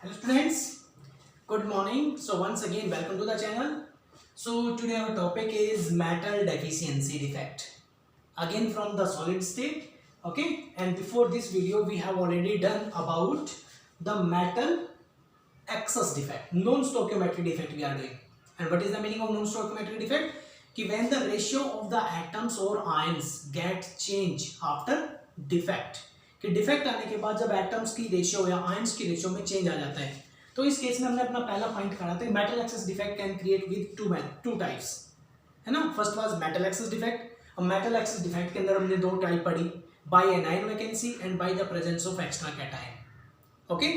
Hello students, good morning. So once again welcome to the channel. So today our topic is metal deficiency defect. Again from the solid state. Okay, and before this video we have already done about the metal excess defect, non-stoichiometric defect we are doing. And what is the meaning of non-stoichiometric defect? कि when the ratio of the atoms or ions get change after defect, कि defect आने के बाद जब atoms की ratio या ions की ratio में चेंज आ जाता है, तो इस केस में हमने अपना पहला पॉइंट करा था metal excess defect can create with two types, है ना. First was metal excess defect. अब मेटल एक्सेस डिफेक्ट के अंदर हमने दो टाइप पढ़ी, by anion vacancy and by the presence of extra cation. Okay,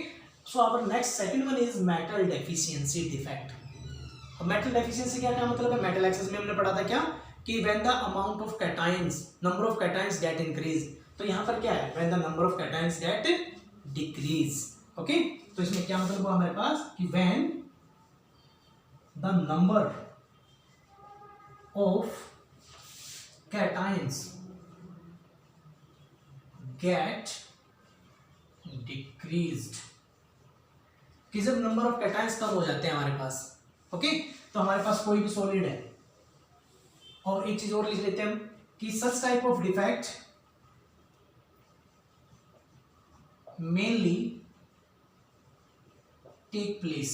so our next second one is metal deficiency defect. अब metal deficiency क्या मतलब है? मेटल एक्सेस में हमने पढ़ा था क्या कि when the amount of cations, number of cations get increase. तो यहां पर क्या है? When the number of cations get decrease. Okay, तो इसमें क्या मतलब हुआ हमारे पास कि when the number of cations get decreased, कि जब नंबर ऑफ कैटायंस कम हो जाते हैं हमारे पास, ओके, तो हमारे पास कोई भी सॉलिड है. और एक चीज और लिख लेते हैं हम कि such type of defect mainly take place.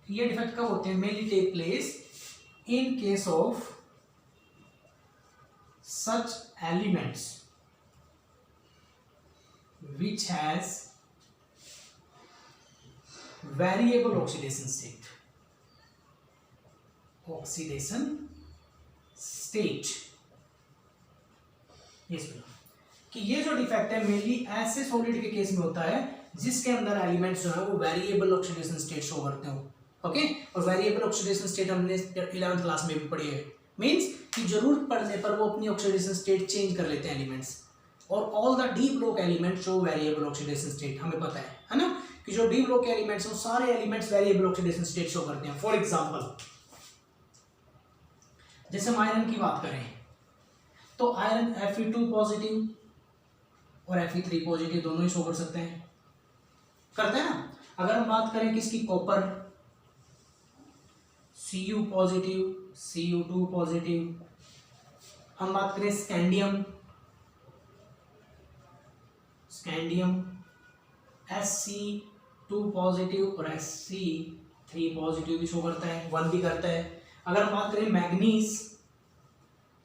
ये डिफेक्ट कब होते हैं? Mainly take place in case of such elements which has variable oxidation state. Oxidation state. ये सुनो कि ये जो डिफेक्ट है मेनली ऐसे सॉलिड के केस में होता है जिसके अंदर एलिमेंट्स जो है वो वेरिएबल ऑक्सीडेशन स्टेट शो करते हो. ओके, और वेरिएबल ऑक्सीडेशन स्टेट हमने 11th क्लास में भी पढ़ी है. मींस कि जरूरत पड़ने पर वो अपनी ऑक्सीडेशन स्टेट चेंज कर लेते हैं एलिमेंट्स. और all the D block elements show variable oxidation state. हमें पता है ना कि जो डी ब्लॉक के एलिमेंट्स हैं सारे elements variable oxidation state show करते हैं. फॉर एग्जांपल जैसे हम आयरन की बात करें तो आयरन Fe2 पॉजिटिव और Fe3 पॉजिटिव दोनों ही शो कर सकते हैं, करते हैं ना. अगर हम बात करें किसकी, copper, Cu positive, Cu2 positive. हम बात करें स्कैंडियम, Sc2 पॉजिटिव और Sc3 पॉजिटिव भी शो करता है, 1 भी करता है. अगर हम बात करें मैग्नीज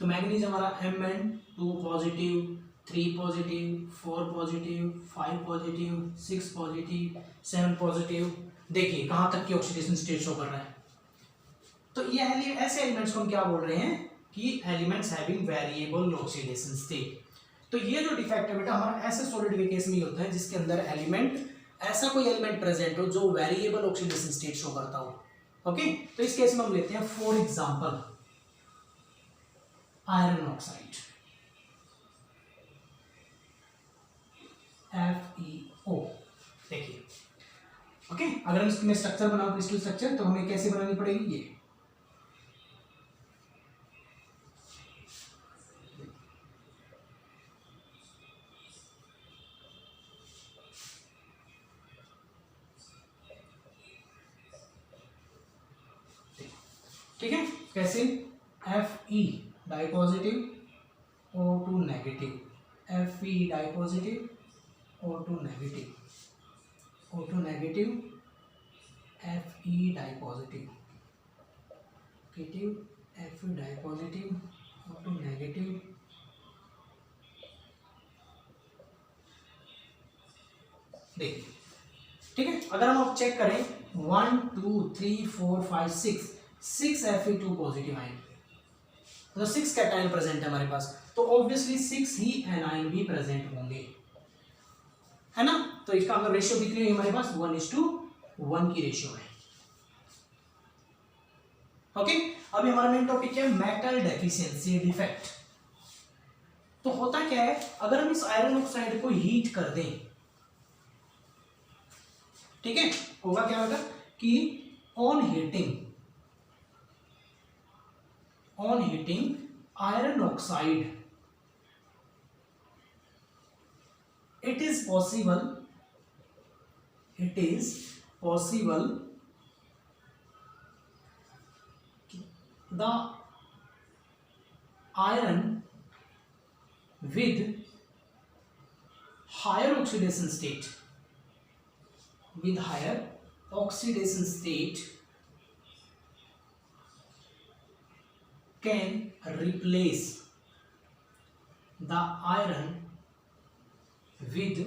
तो मैग्नीज हमारा Mn2 positive, 3 positive, 4 positive, 5 positive, 6 positive, 7 positive. देखिए कहां तक की ऑक्सीडेशन स्टेट शो कर रहा है. तो ये ऐसे एलिमेंट्स को हम क्या बोल रहे हैं कि elements having variable oxidation state. तो ये जो डिफेक्ट है बेटा हमारा ऐसे सॉलिड के केस में ही होता है जिसके अंदर एलिमेंट, ऐसा कोई एलिमेंट प्रेजेंट हो जो वेरिएबल ऑक्सीडेशन स्टेट शो करता हो. ओके, तो इस केस में हम लेते हैं for example iron oxide FeO. देखिए ओके, अगर हम इसमें स्ट्रक्चर बनाओ क्रिस्टल स्ट्रक्चर तो हमें कैसे बनानी पड़ेगी ये. ठीक है, कैसे? Fe di positive, O2 negative, Fe di positive, O2 negative, O2 negative, Fe di positive, Fe di positive, O2 negative. देखिए ठीक है, अगर हम अब चेक करें 1 2 3 4 5 6 Fe2 पॉजिटिव आयन, तो 6 कैटायन प्रेजेंट है हमारे पास, तो ऑब्वियसली 6 ही एनायन भी प्रेजेंट होंगे, है ना. तो इसका अगर रेशियो कितनी है हमारे पास 1:1 की रेशियो है. ओके, अभी हमारा मेन टॉपिक क्या है? Metal deficiency defect. तो होता क्या है अगर हम इस आयरन ऑक्साइड को हीट कर दें, ठीक है, होगा क्या होगा कि on heating iron oxide it is possible it is possible the iron with higher oxidation state can replace the iron with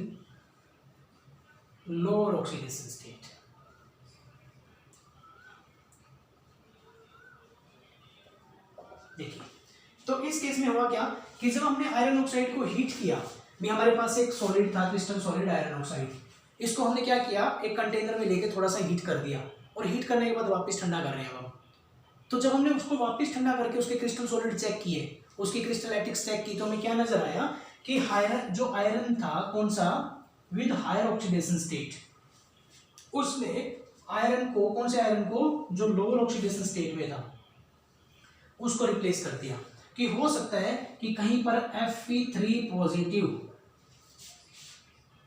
lower oxidation state. देखिए, तो इस केस में हुआ क्या कि जब हमने आयरन ऑक्साइड को हीट किया, भी हमारे पास एक सॉलिड था, क्रिस्टल सॉलिड आयरन ऑक्साइड, इसको हमने क्या किया, एक कंटेनर में लेके थोड़ा सा हीट कर दिया, और हीट करने के बाद वापस ठंडा कर रहे हैं हम। तो जब हमने उसको वापस ठंडा करके उसके क्रिस्टल सॉलिड चेक किए, उसकी क्रिस्टलैटिक्स चेक की, तो हमें क्या नजर आया कि जो आयरन था, कौन सा, विद हायर ऑक्सीडेशन स्टेट, उसने आयरन को, कौन से आयरन को, जो लोअर ऑक्सीडेशन स्टेट में था, उसको रिप्लेस कर दिया। कि हो सकता है कि कहीं पर Fe3 पॉजिटिव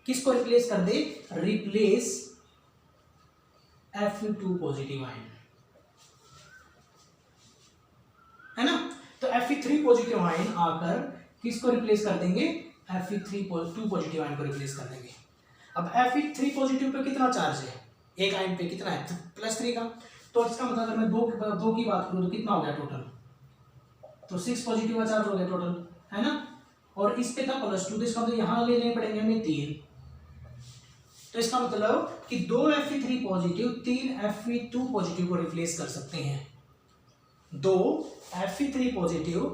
किसको रिप्लेस कर दे, रिप्लेस Fe2 पॉजिटिव आयन, है ना। तो Fe3 पॉजिटिव आयन आकर किसको रिप्लेस कर देंगे, Fe2 पॉजिटिव आयन को रिप्लेस कर देंगे। अब Fe3 पॉजिटिव पे कितना चार्ज है, एक आयन पे कितना है, +3 का। तो इसका मतलब अगर मैं दो की बात करूं तो कितना हो गया टोटल, तो 6 पॉजिटिव का चार्ज हो गया टोटल, है ना। और इस पे था +2, तो इसका मतलब यहां ले लेने पड़ेंगे हमें 3। तो इसका मतलब कि 2 Fe3 पॉजिटिव 3 Fe2 पॉजिटिव को रिप्लेस कर सकते हैं। 2 Fe3 पॉजिटिव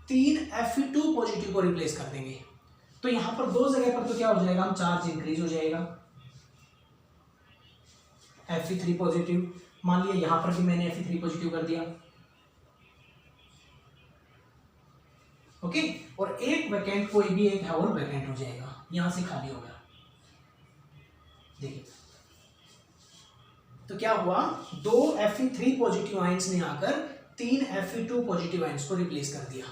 3 Fe2 पॉजिटिव को रिप्लेस कर देंगे। तो यहां पर दो जगह पर तो क्या हो जाएगा, हम चार्ज इंक्रीज हो जाएगा। Fe3 पॉजिटिव, मान लिया यहां पर भी मैंने Fe3 पॉजिटिव कर दिया, ओके। और एक वैकेंट, कोई भी एक और वैकेंट हो जाएगा, यहां से खाली हो गया। देखिए, तो क्या हुआ, 2 Fe3 पॉजिटिव आयंस ने आकर 3 Fe2 पॉजिटिव आयंस को रिप्लेस कर दिया।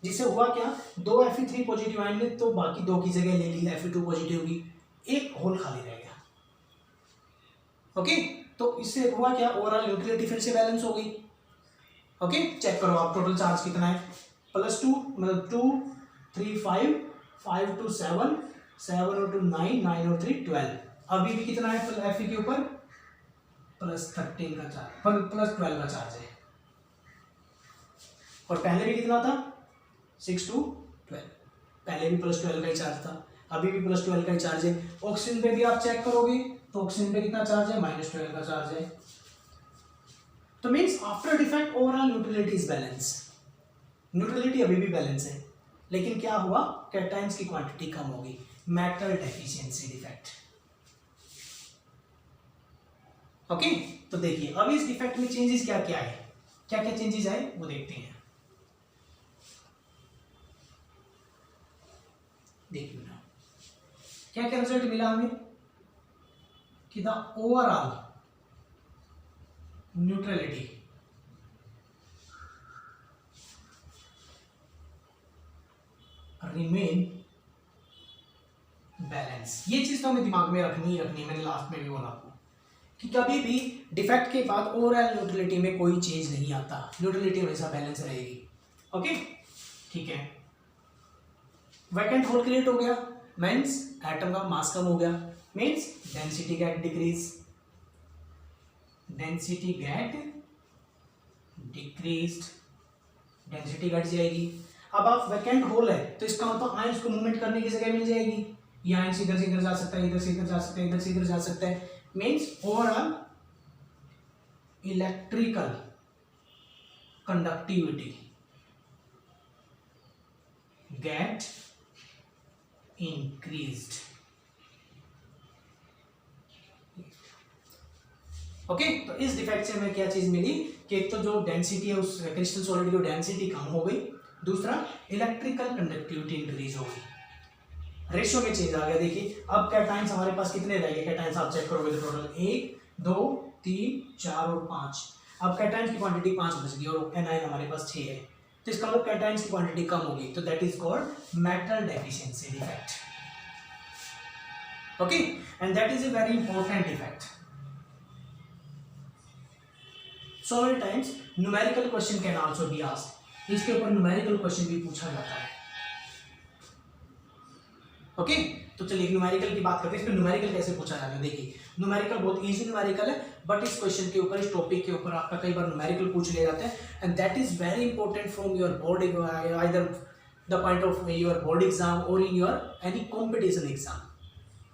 जिससे हुआ क्या, 2 Fe3 पॉजिटिव आयन ने तो बाकी 2 की जगह ले ली Fe2 पॉजिटिव की, एक होल खाली रह गया, ओके। तो इससे हुआ क्या, ओवरऑल न्यूट्रलिटी फिर से बैलेंस हो गई, ओके। चेक करो आप, टोटल चार्ज कितना है, +2 मतलब 2 3 5 5 2 7 7 और 2 9 9 और 3 12। अभी भी कितना है Fe के ऊपर, +13 का चार्ज, +12 का चार्ज है। और पहले भी कितना था, 6 to 12, पहले भी +12 का ही चार्ज था, अभी भी +12 का ही चार्ज है। ऑक्सीजन पे भी आप चेक करोगे तो ऑक्सीजन पे कितना चार्ज है, -12 का चार्ज है। तो means after defect overall neutrality is balance, neutrality अभी भी बैलेंस है, लेकिन क्या हुआ, कैटायंस की क्वांटिटी कम होगी, मेटल डेफिशिएंसी डिफेक्ट, ओके। तो देखिए अब इस डिफेक्ट में चेंजेस क्या क्या है, क्या क्या चेंजेस आए वो देखते हैं। देखिए ना क्या क्या रिजल्ट मिला हमें, कि the overall neutrality remain balance. ये चीज तो हमें दिमाग में रखनी ही रखनी है, मैंने लास्ट में भी बोला आपको कि कभी भी डिफेक्ट के बाद ओवरऑल न्यूट्रलिटी में कोई चेंज नहीं आता, न्यूट्रलिटी हमेशा बैलेंस रहेगी, ओके। ठीक है, वैकेंट होल क्रिएट हो गया, मीन्स एटम का मास कम हो गया, means density get decrease, density get decreased, density घट जाएगी। अब आप वैकेंट होल है तो इसका मतलब आयंस को मूवमेंट करने की जगह मिल जाएगी, ये आयंस इधर से इधर जा सकता है, इधर से इधर जा सकता है, इधर से इधर जा सकता है, means overall electrical conductivity get increased, okay. तो इस डिफेक्ट से हमें क्या चीज मिली कि एक तो जो डेंसिटी है उस क्रिस्टल सॉलिड की डेंसिटी कम हो गई, दूसरा इलेक्ट्रिकल कंडक्टिविटी इंक्रीज हो गई, रेशियो में चेंज आ गया। देखिए अब कैटायंस हमारे पास कितने रह गए, कैटायंस आप चेक करोगे तो टोटल 1 2 3 4 और 5। अब कैटायंस की क्वांटिटी 5 बच गई और एनायन हमारे पास 6 है, तो इसका मतलब कैटायंस की क्वांटिटी कम होगी, तो that is called metal deficiency defect, okay, and that is a very important effect. So many times numerical question can also be asked. इसके ऊपर न्यूमेरिकल क्वेश्चन भी पूछा जाता है. ओके, तो चलिए न्यूमेरिकल की बात करते हैं. इसमें न्यूमेरिकल कैसे पूछा जाता है. देखिए न्यूमेरिकल बहुत इजी न्यूमेरिकल है, बट इस क्वेश्चन के ऊपर, इस टॉपिक के ऊपर आपका कई बार न्यूमेरिकल पूछ लिया जाता है, and that is very important from your board, either the point of your board exam और in your any competition exam.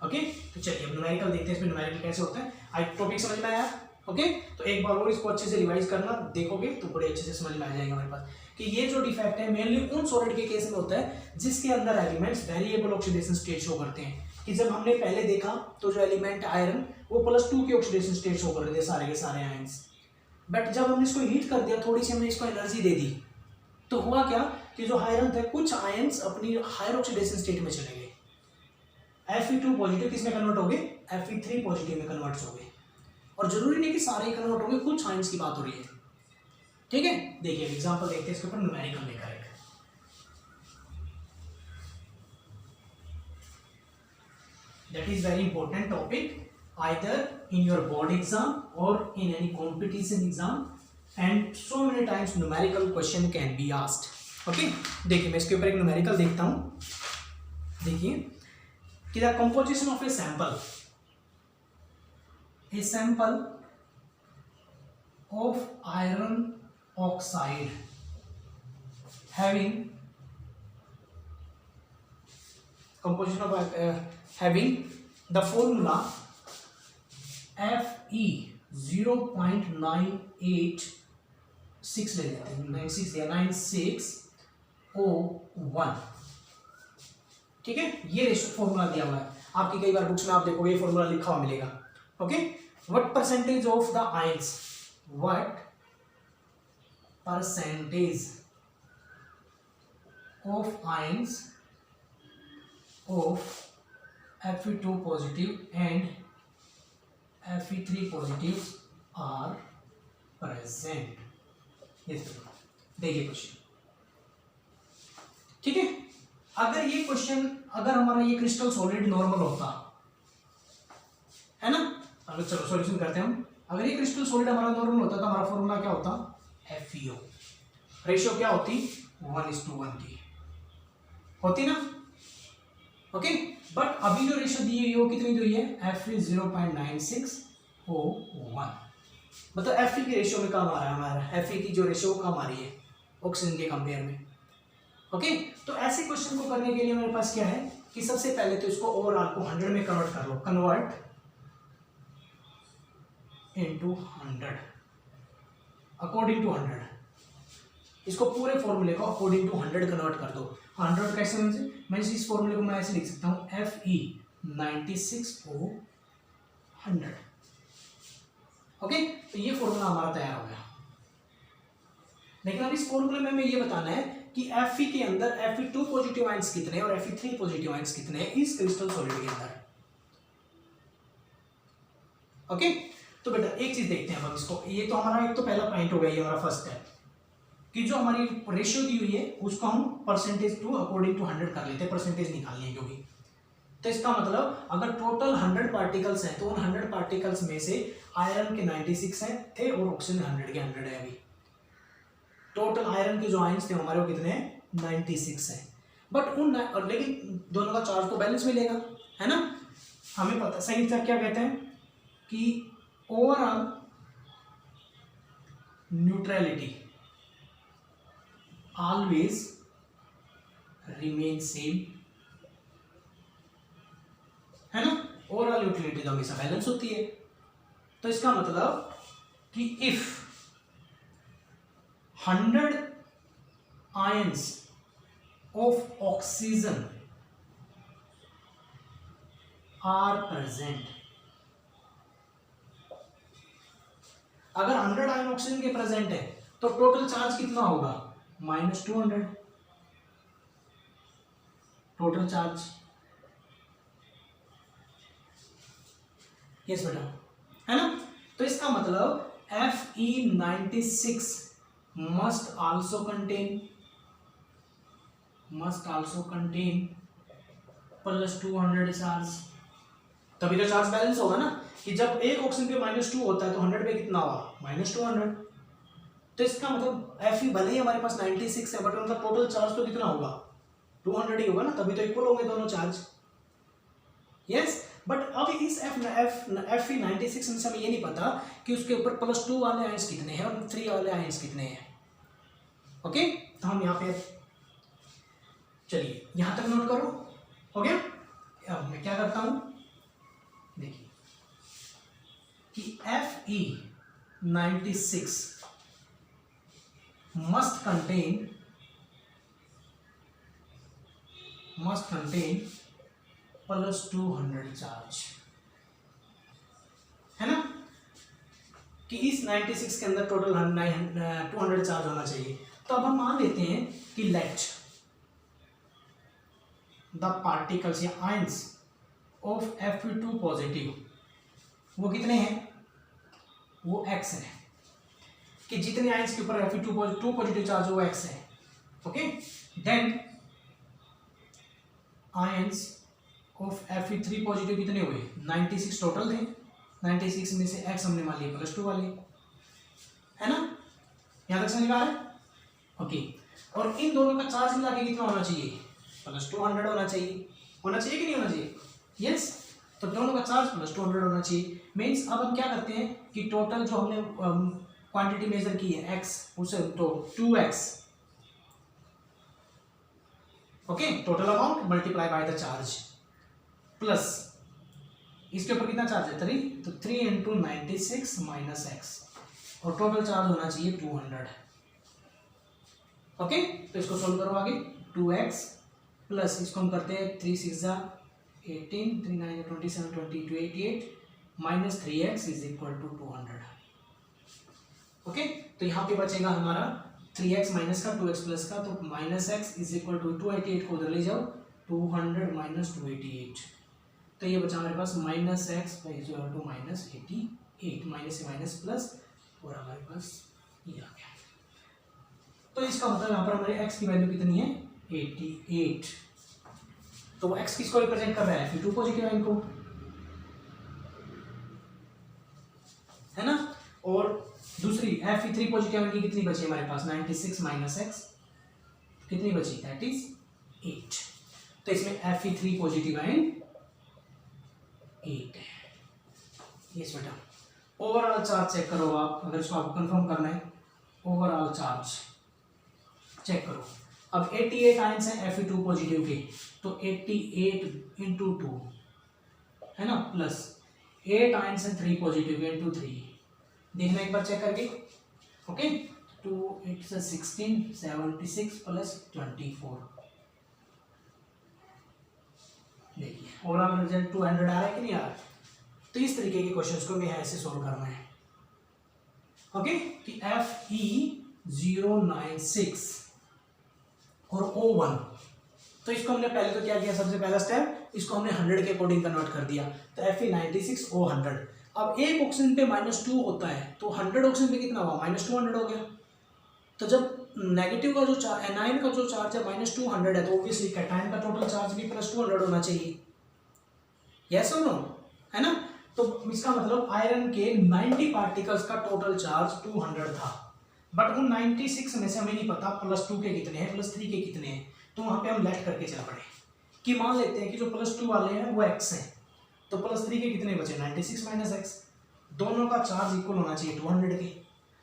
Okay, तो चलिए अब न्यूमेरिकल देखते हैं. इसमें न्यूमेरिकल कैसे होता है. आज टॉपिक समझ में आया. ओके, तो एक बार और इसको अच्छे से रिवाइज करना, देखोगे तो बड़े अच्छे से समझ में आ जाएगा हमारे पास कि ये जो डिफेक्ट है मेनली उन सॉलिड के केस में होता है जिसके अंदर elements variable oxidation state show करते हैं. कि जब हमने पहले देखा तो जो एलिमेंट आयरन वो +2 की ऑक्सीडेशन स्टेट शो कर रहे थे सारे के सारे आयंस, बट जब हमने इसको हीट कर दिया, थोड़ी सी हमने इसको एनर्जी दे दी, तो हुआ क्या कि जो आयरन थे कुछ आयंस अपनी हायर ऑक्सीडेशन स्टेट में चले गए. Fe2 पॉजिटिव किसमें कन्वर्ट हो गए, Fe3 पॉजिटिव में कन्वर्ट हो गए. और जरूरी नहीं कि सारे ही कन्वर्ट होंगे, कुछ आयंस की बात हो रही है. ठीक है, देखिए एग्जांपल देखते हैं इसके ऊपर न्यूमेरिकल लेकर एक. That is very important topic either in your board exam और in any competition exam, and so many times numerical question can be asked. Okay, देखिए मैं इसके ऊपर एक न्यूमेरिकल देखता हूं. देखिए कि the composition of A sample of iron oxide having the formula Fe 0.986 ले लेते हैं, 9601. ठीक है, ये रेशो फॉर्मूला दिया हुआ है आपकी, कई बार बुक्स में आप देखोगे ये फॉर्मूला लिखा हुआ मिलेगा. Okay, what percentage of the ions, what percentage of ions of Fe2 positive and Fe3 positive are present. देखिए क्वेश्चन. ठीक है, अगर ये क्वेश्चन, अगर हमारा ये क्रिस्टल सॉलिड नॉर्मल होता है ना, अगर चलो सॉल्यूशन करते हैं हम. अगर ये क्रिस्टल सॉलिड हमारा नॉर्मल होता तो हमारा फॉर्मूला क्या होता, FeO. रेशियो क्या होती, 1:1 की होती ना. ओके, बट अभी जो रेशियो दी है वो कितनी दी है, Fe 0.9601. मतलब Fe की रेशियो में कम आ रहा है हमारा, Fe की जो रेशियो कम आ रही है ऑक्सीजन के कंपेयर में. ओके, तो ऐसे क्वेश्चन को करने के लिए मेरे पास क्या है कि सबसे पहले तो इसको ओवरऑल को 100 में कन्वर्ट कर लो. Convert into 100 according to 100. इसको पूरे फॉर्मूले को अकॉर्डिंग टू 100 कन्वर्ट कर दो. 100 कैसे समझे, मैं इस फॉर्मूले को मैं ऐसे लिख सकता हूँ, Fe 96O100. ओके, तो ये फॉर्मूला हमारा तैयार हो गया. लेकिन अब इस फॉर्मूले में हमें ये बताना है कि Fe के अंदर Fe2 पॉजिटिव आयंस कितने हैं और Fe3 पॉजिटिव आयंस कितने हैं इस क्रिस्टल सॉलिड के अंदर. ओके, तो बेटा एक चीज देखते हैं हम इसको. ये तो हमारा एक तो पहला पॉइंट हो गया, ये हमारा फर्स्ट स्टेप कि जो हमारी रेशियो दी हुई है उसको हम परसेंटेज टू अकॉर्डिंग टू 100 कर लेते हैं, परसेंटेज निकालनी है क्योंकि. तो इसका मतलब अगर टोटल 100 पार्टिकल्स हैं तो उन 100 पार्टिकल्स में से आयरन के 96 हैं थे और ऑक्सीजन 100 के 100 है. अभी टोटल आयरन के जो आयंस थे हमारे वो कितने हैं, 96 हैं. बट उन लेकिन दोनों का चार्ज तो बैलेंस मिलेगा, है ना. हमें पता सही क्या कहते हैं कि overall neutrality always remain same, है ना. ओवरऑल न्यूट्रलिटी तो हमेशा बैलेंस होती है. तो इसका मतलब कि if 100 ions of oxygen are present, अगर 100 आयन ऑक्सीजन के प्रेजेंट है तो टोटल चार्ज कितना होगा, -200 टोटल चार्ज. यस बेटा, है ना. तो इसका मतलब Fe96 must also contain +200 charge. तभी तो चार्ज बैलेंस होगा ना, कि जब एक ऑक्सीजन पे -2 होता है तो 100 पे कितना हुआ, -200। तो इसका मतलब Fe भले ही हमारे पास 96 है, बट उनका टोटल चार्ज तो कितना होगा, 200 ही होगा ना, तभी तो इक्वल होंगे दोनों चार्ज। यस, बट अब इस Fe96 में से हमें ये नहीं पता कि उसके ऊपर +2 वाले आयंस कितने हैं और 3 वाले आयंस कितने हैं। ओके, तो हम यहाँ पे, चलिए यहाँ तक नोट करो, हो गया। अब मैं क्या करता हूँ, देखिए कि Fe96 must contain +200 चार्ज, है ना, कि इस 96 के अंदर टोटल 200 चार्ज होना चाहिए। तो अब हम मान लेते हैं कि लेट द पार्टिकल्स या आयंस ऑफ Fe2 पॉजिटिव, वो कितने हैं, वो x है, कि जितने आयंस के ऊपर Fe2 पॉजिटिव चार्ज हो वो x है। Okay, then ions of Fe3 positive कितने हुए, 96 टोटल थे, 96 में से x हमने मान लिया +2 वाले, है ना, यहां तक समझ में आ रहा है। ओके, और इन दोनों का चार्ज मिला के कितना होना चाहिए, +200 होना चाहिए, होना चाहिए कि नहीं होना चाहिए, यस। तो दोनों का चार्ज +200 होना चाहिए। मीन्स अब हम क्या करते हैं कि टोटल जो हमने क्वांटिटी मेजर की है x, उसे तो 2x, okay, total amount multiply by the charge, plus इसके ऊपर कितना चार्ज है 3, तो 3 × 96 - x, और टोटल चार्ज होना चाहिए 200। ओके, तो इसको सोल्व करो आगे, 2x प्लस इसको हम करते हैं 3 × 6 = 18, 3 × 9 = 27, 22 88 - 3x = 200। ओके, तो यहाँ पे बचेगा हमारा 3x माइनस का 2x प्लस का, तो -x = 288 को उधर ले जाओ, 200 - 288, तो ये बचा हमारे पास -x = -88, माइनस से माइनस प्लस, और हमारे पास ये आ गया। तो इसका मतलब यहाँ पर हमारे x की वैल्यू कितनी है, 88। तो वो x किसको रिप्रेजेंट कर रहा है, Fe2 पॉजिटिव आयन को, है ना। और दूसरी Fe3 पॉजिटिव आयन की कितनी बची हमारे पास, 96 - x, कितनी बची, दैट इज 8। तो इसमें Fe3 पॉजिटिव आयन 8 है। यस बेटा, ओवरऑल चार्ज चेक करो आप, अगर इसको आपको कंफर्म करना है, ओवरऑल चार्ज चेक करो। अब 88 आयंस हैं Fe2 पॉजिटिव के, तो 88 × 2, है ना, प्लस 8 आयंस हैं 3 पॉजिटिव के × 3, देखना एक बार चेक करके। ओके, 2 × 8 = 16, 76 + 24, देखिए ओवरऑल रिजल्ट 200 आ रहा है कि नहीं आ रहा। तो इस तरीके के क्वेश्चंस को मैं ऐसे सोल्व करना है। ओके, कि Fe096 और O1, तो इसको हमने पहले तो क्या किया, सबसे पहला स्टेप इसको हमने 100 के अकॉर्डिंग कन्वर्ट कर दिया, तो Fe96 O100। अब एक ऑक्सीजन पे -2 होता है, तो 100 ऑक्सीजन पे कितना हुआ, -200 हो गया। तो जब नेगेटिव का जो एनाइन का जो चार्ज है -200 है, तो ऑब्वियसली कैटायन का टोटल चार्ज भी +200 होना चाहिए, यस और नो, है ना। तो इसका मतलब आयरन के 90 पार्टिकल्स का टोटल चार्ज 200 था, बट उन 96 में से हमें नहीं पता +2 के कितने हैं, +3 के कितने हैं। तो वहां पे हम लेट करके चल पड़े कि मान लेते हैं कि जो +2 वाले हैं वो x हैं, तो +3 के कितने बचे, 96 - x, दोनों का चार्ज इक्वल होना चाहिए 200 के।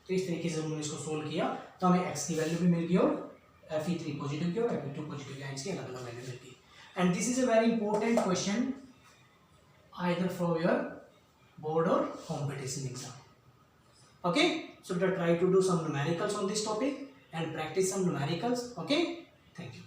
तो इस तरीके से हमने इसको सोल्व किया, तो हमें x की वैल्यू भी मिल गई और Fe3 पॉजिटिव की और Fe2 पॉजिटिव की आयंस की अलग अलग वैल्यू मिल गई। And this is a very important question either for your board or competition exam. Okay, so try to do some numericals on this topic and practice some numericals. Okay, thank you.